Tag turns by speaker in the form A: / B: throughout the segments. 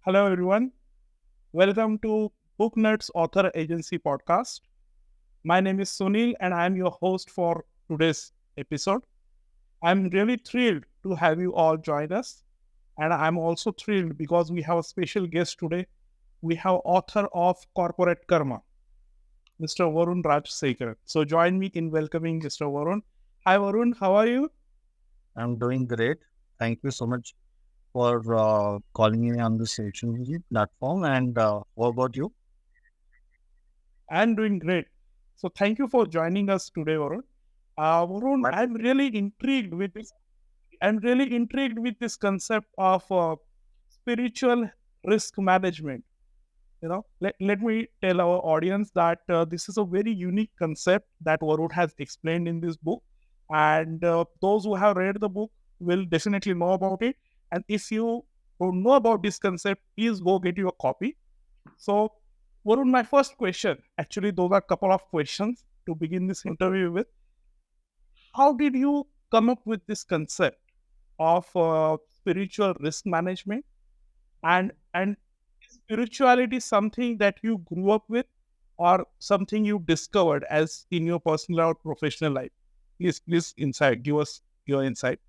A: Hello, everyone. Welcome to Booknerds Author Agency podcast. My name is Sunil, and I'm your host for today's episode. I'm really thrilled to have you all join us, and I'm also thrilled because we have a special guest today. We have author of Corporate Karma, Mr. Varun Rajasekaran. So join me in welcoming Mr. Varun. Hi, Varun. How are you?
B: I'm doing great. Thank you so much for calling me on this social media platform. And what about you?
A: I'm doing great. So thank you for joining us today, Varun. Varun,
B: My
A: I'm really intrigued with this concept of spiritual risk management. Let me tell our audience that this is a very unique concept that Varun has explained in this book, and those who have read the book will definitely know about it. And if you don't know about this concept, please go get your copy. So, Varun, my first question, actually, those are a couple of questions to begin this interview with. How did you come up with this concept of spiritual risk management? And is spirituality something that you grew up with, or something you discovered as in your personal or professional life? Please, insight. Give us your insight.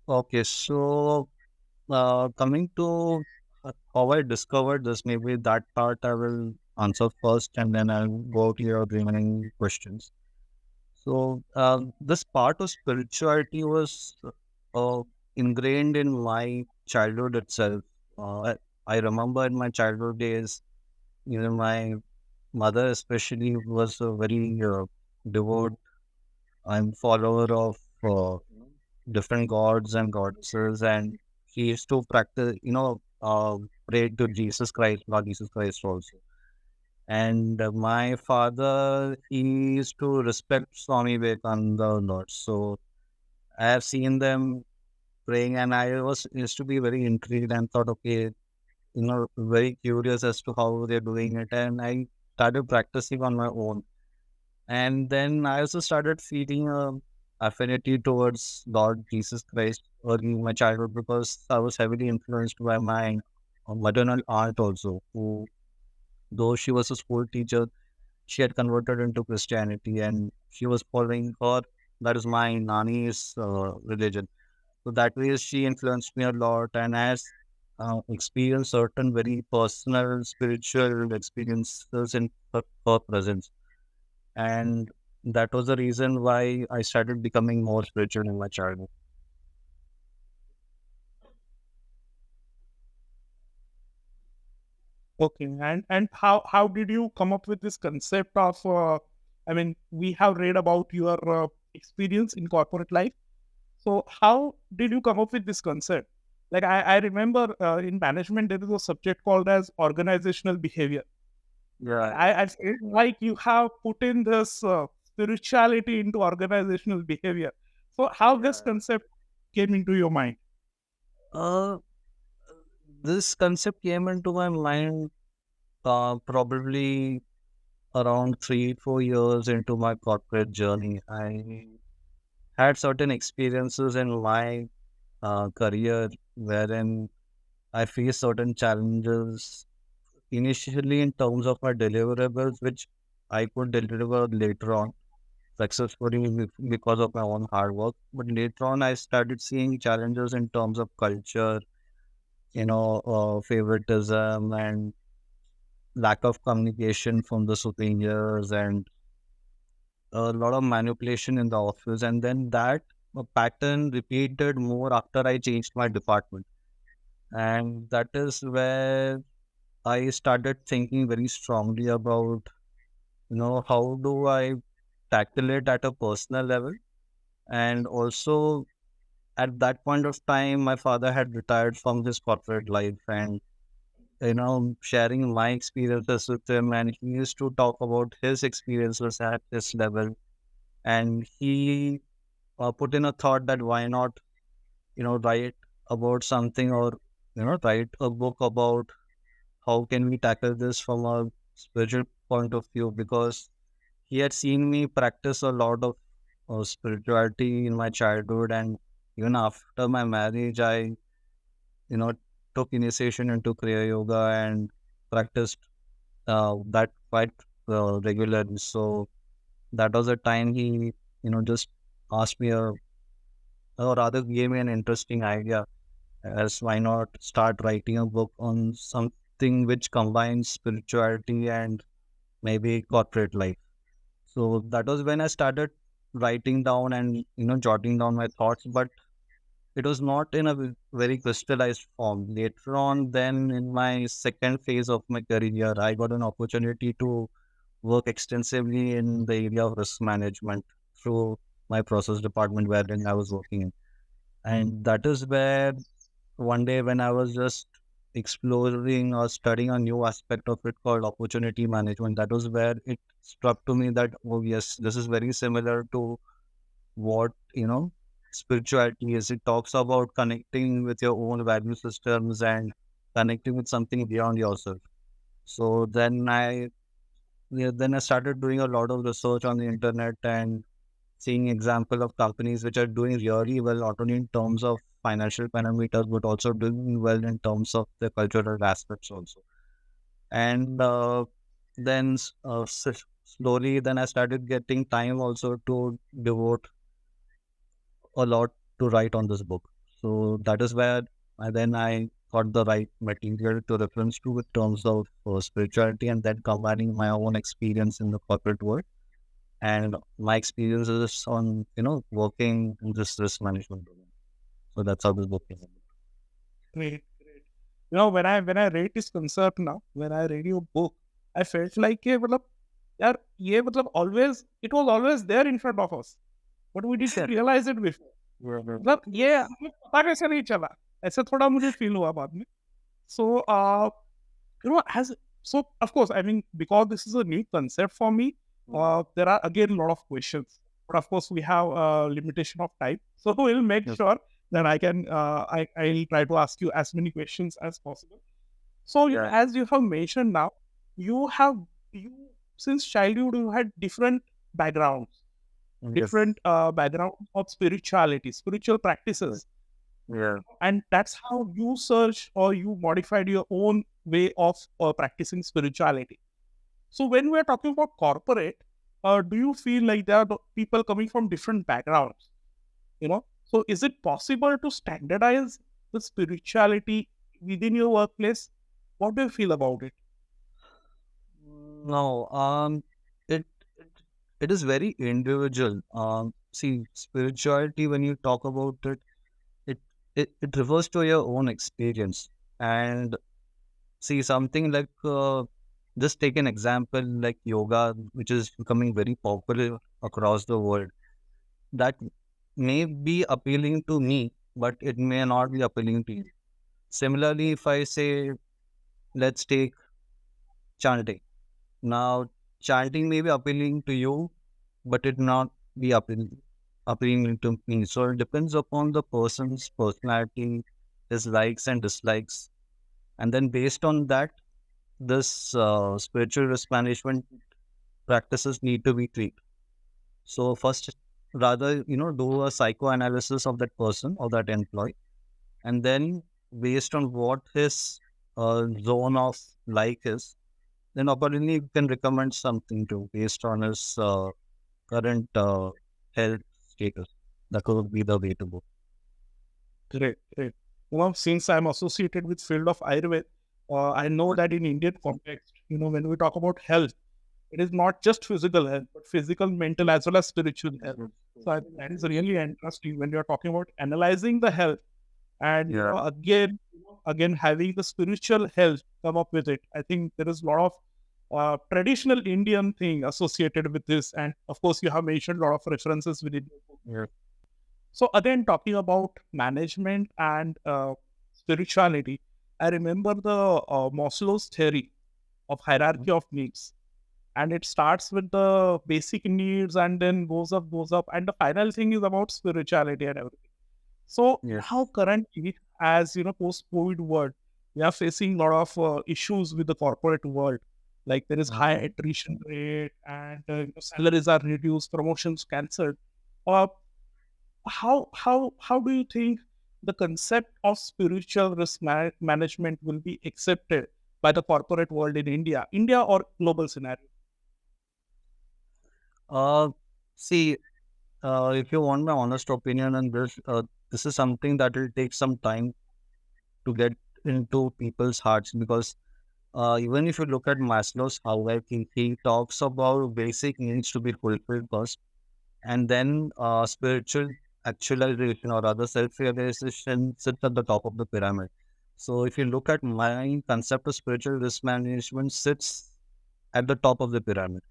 B: Okay, so coming to how I discovered this, maybe that part I will answer first, and then I'll go to your remaining questions. So this part of spirituality was uh, ingrained in my childhood itself. I remember in my childhood days, my mother especially was a very devout and follower of different gods and goddesses, and she used to practice, pray to Jesus Christ, Lord Jesus Christ also. And my father, he used to respect Swami Vivekananda a lot. So I have seen them praying, and I was used to be very intrigued and thought, okay, very curious as to how they're doing it, and I started practicing on my own. And then I also started feeling a affinity towards Lord Jesus Christ early in my childhood because I was heavily influenced by my maternal aunt also, who, though she was a school teacher, she had converted into Christianity and she was following her, that is my Nani's religion. So that way she influenced me a lot, and as experienced certain very personal spiritual experiences in her presence. And that was the reason why I started becoming more spiritual in my childhood.
A: Okay, and how did you come up with this concept of? I mean, we have read about your experience in corporate life. So how did you come up with this concept? Like I remember in management there is a subject called as organizational behavior.
B: Yeah,
A: I feel like you have put in this spirituality into organizational behavior. So how this
B: yeah.
A: concept came into your mind?
B: Uh, this concept came into my mind probably around 3, 4 years into my corporate journey. I had certain experiences in my career wherein I faced certain challenges initially in terms of my deliverables, which I could deliver later on successfully because of my own hard work. But later on, I started seeing challenges in terms of culture, favoritism and lack of communication from the superiors and a lot of manipulation in the office. And then that pattern repeated more after I changed my department. And that is where I started thinking very strongly about, how do I tackle it at a personal level. And also, at that point of time, my father had retired from his corporate life, and sharing my experiences with him, and he used to talk about his experiences at this level. And he put in a thought that why not, write about something, or write a book about how can we tackle this from a spiritual point of view, because he had seen me practice a lot of spirituality in my childhood, and even after my marriage, I took initiation into Kriya Yoga and practiced that quite regularly. So that was the time he, just asked me or rather gave me an interesting idea as why not start writing a book on something which combines spirituality and maybe corporate life. So that was when I started writing down and jotting down my thoughts, but it was not in a very crystallized form. Later on, then in my second phase of my career, I got an opportunity to work extensively in the area of risk management through my process department wherein I was working in. And that is where one day when I was just exploring or studying a new aspect of it called opportunity management, that was where it struck to me that, oh yes, this is very similar to what, spirituality is. It talks about connecting with your own value systems and connecting with something beyond yourself. So then I started doing a lot of research on the internet and seeing example of companies which are doing really well, not only in terms of financial parameters, but also doing well in terms of the cultural aspects also. And then slowly, then I started getting time also to devote a lot to write on this book. So that is where I got the right material to reference to in terms of spirituality, and then combining my own experience in the corporate world and my experiences on working in this risk management domain. So that's how this book came about.
A: Great, great. When I read this concept now, when I read your book, I felt like यार ये always it was always there in front of us, but we didn't realize it before. मतलब ये हमें पता कैसे नहीं चला, ऐसे थोड़ा मुझे फील हुआ बाद में. So as so of course, I mean, because this is a new concept for me, there are again a lot of questions, but of course we have a limitation of time, so we'll make
B: Yes.
A: sure that I'll try to ask you as many questions as possible. So
B: Yeah.
A: as you have mentioned now, you since childhood you had different backgrounds,
B: Yes.
A: different background of spirituality, spiritual practices,
B: Yeah.
A: and that's how you search or you modified your own way of practicing spirituality. So when we're talking about corporate, do you feel like there are people coming from different backgrounds, so is it possible to standardize the spirituality within your workplace? What do you feel about it?
B: No, it, it it is very individual. See, spirituality when you talk about it, it it refers to your own experience. And see, something like just take an example like yoga, which is becoming very popular across the world. That may be appealing to me, but it may not be appealing to you. Similarly, if I say, let's take chanting. Now, chanting may be appealing to you, but it not be appealing to me. So it depends upon the person's personality, his likes and dislikes, and then based on that, this spiritual risk management practices need to be tweaked. So first, rather do a psychoanalysis of that person or that employee, and then based on what his zone of like is, then accordingly you can recommend something to based on his current health status. That would be the way to go.
A: Great, great. Since I'm associated with field of Ayurveda, I know that in Indian context, when we talk about health, it is not just physical health, but physical, mental, as well as spiritual health. So I think that is really interesting when you're talking about analyzing the health and
B: Yeah.
A: again having the spiritual health come up with it. I think there is a lot of traditional Indian thing associated with this, and of course you have mentioned a lot of references within your book.
B: Yeah.
A: So again, talking about management and spirituality, I remember the Maslow's theory of hierarchy of needs, and it starts with the basic needs and then goes up, and the final thing is about spirituality and everything. So
B: Yes.
A: how currently, as post-COVID world, we are facing a lot of issues with the corporate world. Like there is high attrition rate, and salaries are reduced, promotions cancelled. Uh, how do you think? the concept of spiritual risk management will be accepted by the corporate world in India or global scenario?
B: Uh, See, if you want my honest opinion on this, this is something that will take some time to get into people's hearts because even if you look at Maslow's hierarchy, he talks about basic needs to be fulfilled first, and then spiritual actualization or other self-realization sits at the top of the pyramid. So if you look at my concept of spiritual risk management sits at the top of the pyramid.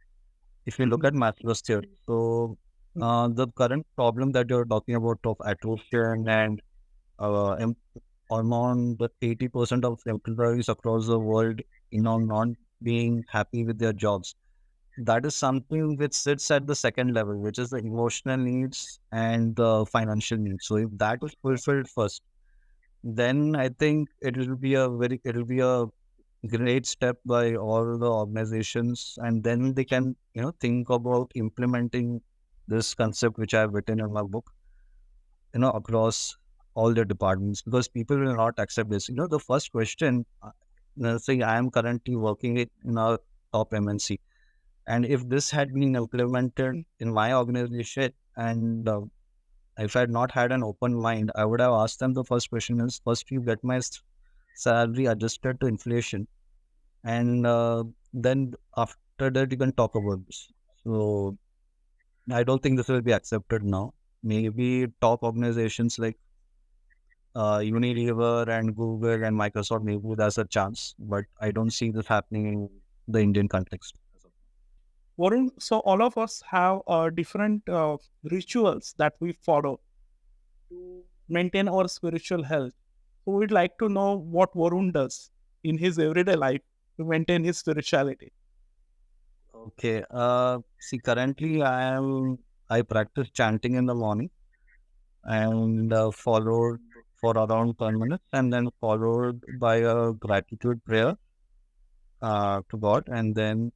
B: If you look
A: Mm,
B: at Maslow's theory, so
A: mm,
B: the current problem that you're talking about of attrition and em- around the 80% of employees across the world, not being happy with their jobs. That is something which sits at the second level, which is the emotional needs and the financial needs. So if that is fulfilled first, then I think it will be a great step by all the organizations, and then they can think about implementing this concept which I have written in my book, across all the departments because people will not accept this. The first question, say I am currently working in a top MNC, and if this had been implemented
A: mm.
B: in my organization, and if I had not had an open mind, I would have asked them the first question is first you get my salary adjusted to inflation, and then after that you can talk about this. So I don't think this will be accepted now. Maybe top organizations like Unilever and Google and Microsoft, maybe there's a chance, but I don't see this happening in the Indian context.
A: Varun, so all of us have different rituals that we follow to maintain our spiritual health. So we'd like to know what Varun does in his everyday life to maintain his spirituality.
B: Okay. See, currently I practice chanting in the morning and followed for around 10 minutes, and then followed by a gratitude prayer to God, and then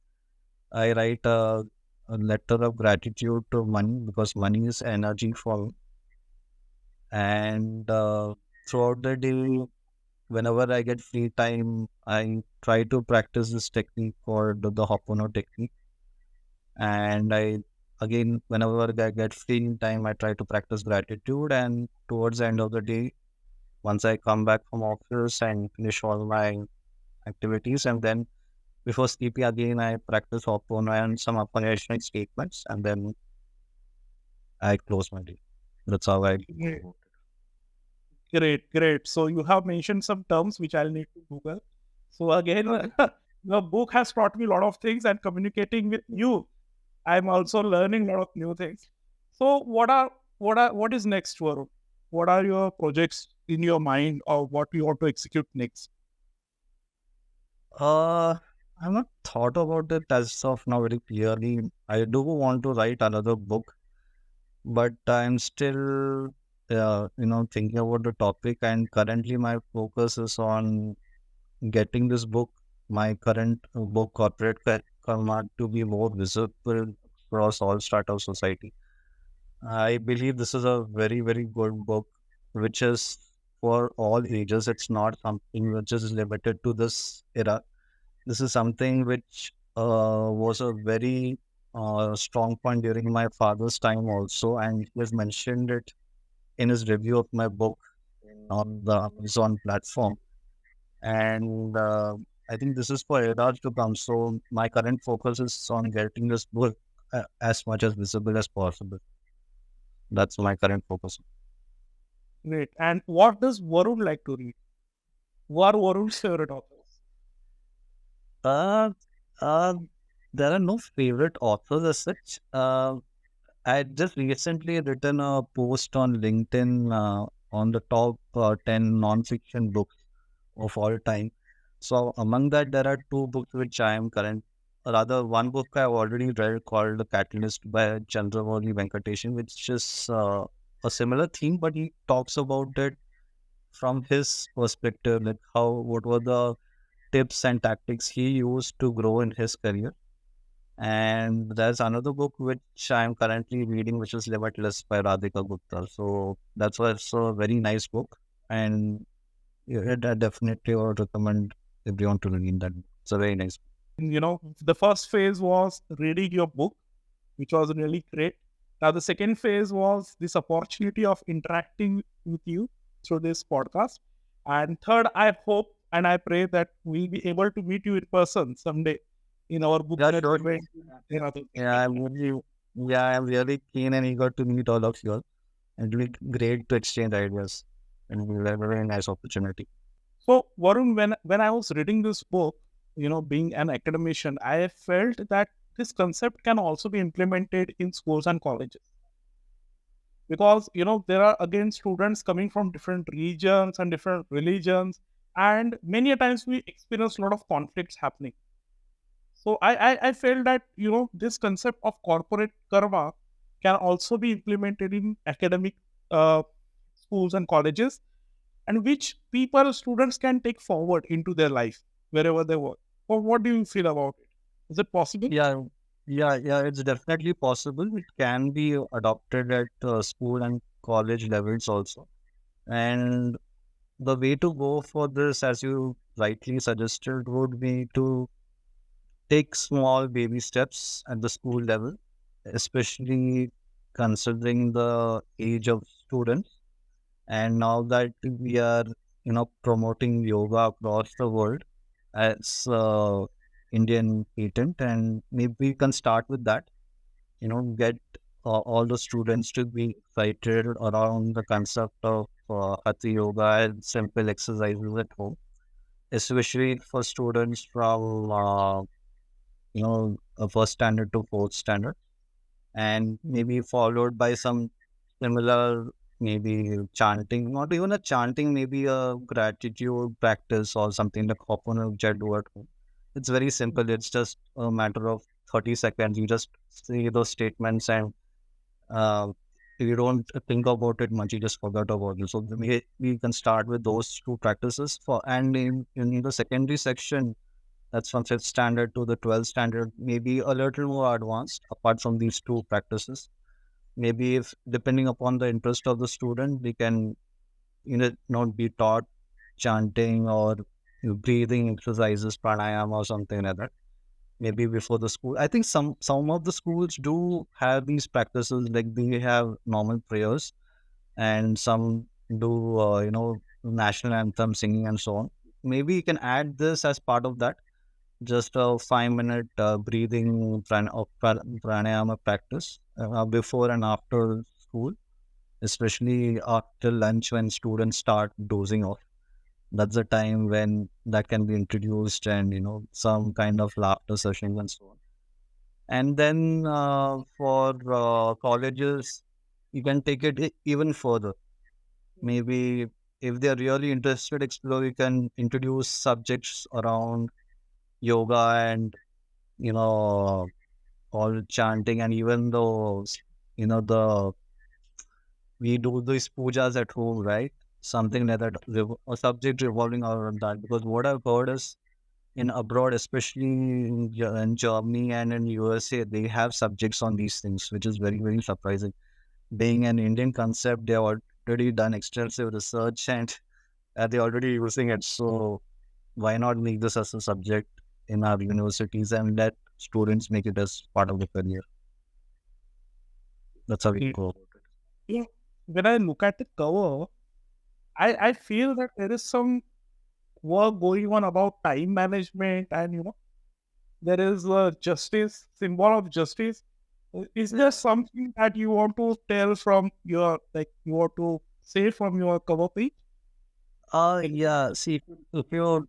B: I write a letter of gratitude to money because money is energy for me. And throughout the day, whenever I get free time, I try to practice this technique called the Hopono technique. And I, again, whenever I get free time, I try to practice gratitude. And towards the end of the day, once I come back from office and finish all my activities, and then before sleeping again, I practice Hopono and some affirmation statements, and then I close my day. That's how I go
A: Great,
B: about it.
A: great, great. So you have mentioned some terms which I'll need to Google. So again, the book has taught me a lot of things, and communicating with you, I'm also learning a lot of new things. So what is next, Varun? What are your projects in your mind, or what you want to execute next?
B: Uh, I've not thought about it as of now very clearly. I do want to write another book, but I'm still, thinking about the topic. And currently, my focus is on getting this book, my current book, Karma, to be more visible across all strata of society. I believe this is a very, very good book, which is for all ages. It's not something which is limited to this era. This is something which was a very strong point during my father's time also, and he has mentioned it in his review of my book on the Amazon platform. And I think this is for eras to come. So my current focus is on getting this book as much as visible as possible. That's my current focus.
A: Great. And what does Varun like to read? Who are Varun's favorite authors?
B: Uh, uh, there are no favorite authors as such. I just recently written a post on LinkedIn on the top 10 non-fiction books of all time. So among that, there are two books which I am current. Rather, one book I've already read called The Catalyst by Chandramouli Venkatesan, which is a similar theme, but he talks about it from his perspective, like what were the tips and tactics he used to grow in his career. And there's another book which I'm currently reading, which is Limitless by Radhika Gupta. So that's also a very nice book. and I definitely would recommend everyone to read that. It's a very nice.
A: The first phase was reading your book, which was really great. Now, the second phase was this opportunity of interacting with you through this podcast. And third, I hope and I pray that we'll be able to meet you in person someday in our
B: Yeah,
A: Booknerds
B: sure.
A: event. You know,
B: Yeah, I'm really keen and eager to meet all of you all. It'll be great to exchange ideas and it'll be a very nice opportunity.
A: So, Varun, when I was reading this book, being an academician, I felt that this concept can also be implemented in schools and colleges because there are again students coming from different regions and different religions, and many a times we experience a lot of conflicts happening. So I felt that this concept of corporate karma can also be implemented in academic uh, schools and colleges, and which people students can take forward into their life wherever they work. Or what do you feel about it? Is it possible?
B: Yeah, yeah, it's definitely possible. It can be adopted at school and college levels also. And the way to go for this, as you rightly suggested, would be to take small baby steps at the school level, especially considering the age of students. And now that we are, promoting yoga across the world as Indian patent, and maybe we can start with that. Get all the students to be excited around the concept of Hatha yoga and simple exercises at home, especially for students from first standard to fourth standard, and maybe followed by some similar, maybe chanting, not even a chanting, maybe a gratitude practice or something like Hopono which I do at home. It's very simple. It's just a matter of 30 seconds. You just say those statements, and uh, you don't think about it much. You just forget about it. So we can start with those two practices and in the secondary section, that's from fifth standard to the 12th standard, maybe a little more advanced apart from these two practices. Maybe if depending upon the interest of the student, we can not be taught chanting or breathing exercises, pranayama or something like that. Maybe before the school. I think some of the schools do have these practices, like they have normal prayers, and some do national anthem singing and so on. Maybe you can add this as part of that, just a 5 minute breathing pranayama practice before and after school, especially after lunch when students start dozing off. That's the time when that can be introduced, and some kind of laughter sessions and so on. And then for colleges, you can take it even further. Maybe if they're really interested, explore. You can introduce subjects around yoga and you know all chanting, and even though the we do these pujas at home, right? Something like that, a subject revolving around that. Because what I've heard is in abroad, especially in Germany and in USA, they have subjects on these things, which is very, very surprising. Being an Indian concept, they have already done extensive research, and they're already using it. So why not make this as a subject in our universities and let students make it as part of the career? That's how we
A: Mm.
B: go about it.
A: Yeah. When I look at the cover, I feel that there is some work going on about time management, and there is a justice symbol of justice. Is there something that you want to tell from your, like, you want to say from your cover page? Like,
B: Yeah. See, if you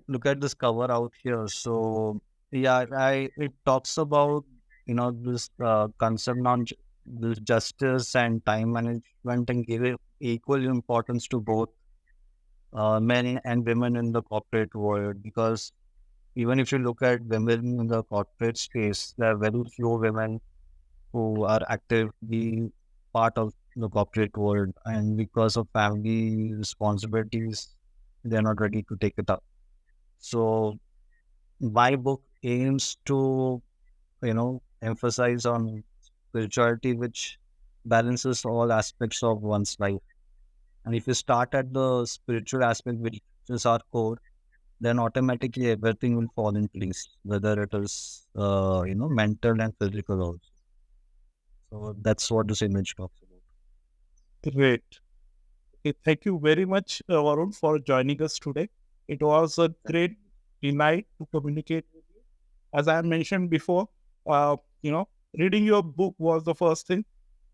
B: look at this cover out here. So yeah, I it talks about this concept on this justice and time management, and give it equal importance to both men and women in the corporate world. Because even if you look at women in the corporate space, there are very few women who are actively part of the corporate world, and because of family responsibilities, they're not ready to take it up. So my book aims to emphasize on spirituality, which balances all aspects of one's life. And if you start at the spiritual aspect, which is our core, then automatically everything will fall in place, whether it is, mental and physical also. So that's what this image talks about.
A: Great. Okay, thank you very much, Varun, for joining us today. It was a
B: Thank
A: great delight to communicate with you. As I mentioned before, uh, you know, reading your book was the first thing.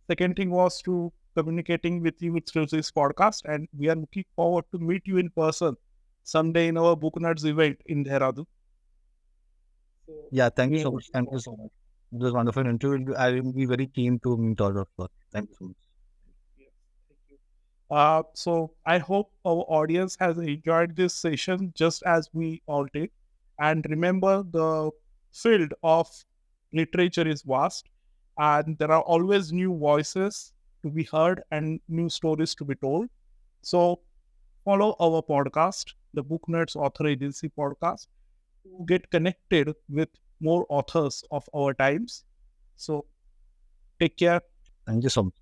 A: Second thing was to communicating with you through this podcast, and we are looking forward to meet you in person someday in our Booknerds event in Dehradun. So
B: Yeah, thank you
A: we are
B: so much.
A: looking
B: Thank you
A: forward.
B: so much. It was wonderful interview. I will be very keen to meet all of you. Thank you so much.
A: Yes, thank you. So I hope our audience has enjoyed this session just as we all did. And remember, the field of literature is vast, and there are always new voices to be heard and new stories to be told. So follow our podcast, the Book Nerds Author Agency podcast, to get connected with more authors of our times. So take care.
B: Thank you so much.